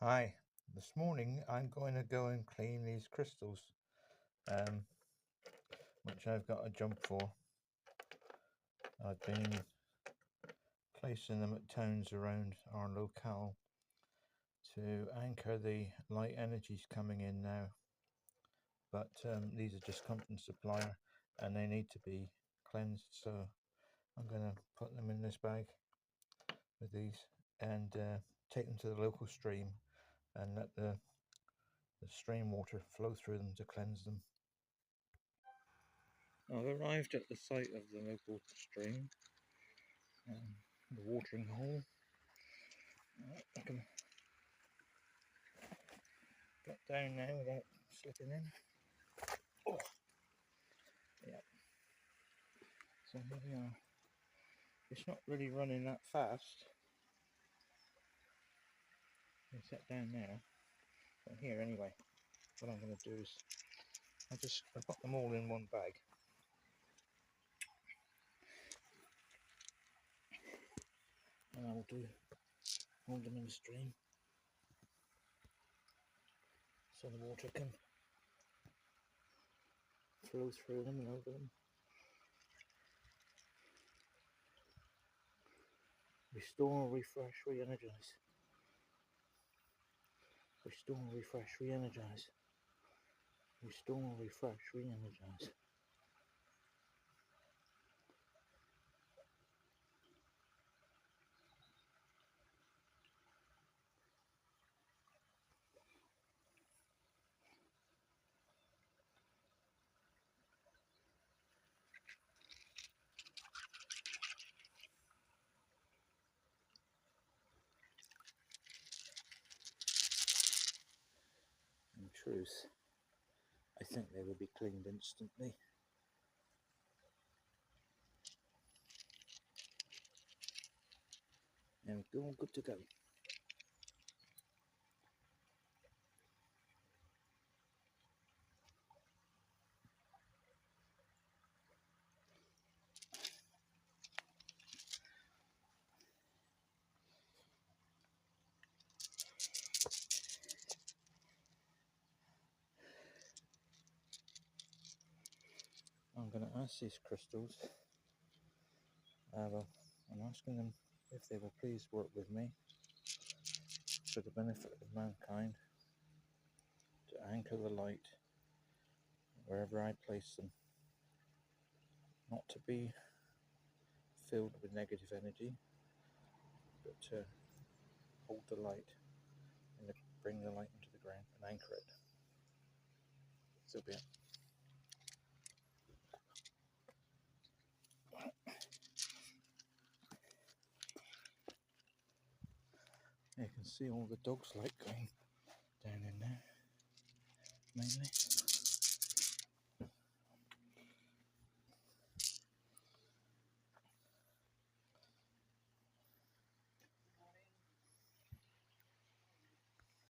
Hi, this morning I'm going to go and clean these crystals, um, which I've got a job for. I've been placing them at towns around our locale to anchor the light energies coming in now, but these are just come from supplier and they need to be cleansed, so I'm going to put them in this bag with these and take them to the local stream and let the stream water flow through them to cleanse them. I've arrived at the site of the local stream, the watering hole. I can get down now without slipping in. Oh, yeah. So here we are. It's not really running that fast. It's set down now, but here anyway. What I'm going to do is I've got them all in one bag. And I will hold them in the stream so the water can flow through them and over them. Restore, refresh, re-energize. Restore, refresh, re-energize. Restore, refresh, re-energize. In truth, I think they will be cleaned instantly. There we go, good to go. I'm going to ask these crystals, I'm asking them if they will please work with me for the benefit of mankind to anchor the light wherever I place them, not to be filled with negative energy, but to hold the light and bring the light into the ground and anchor it. So be it. You can see all the dogs like going down in there, mainly.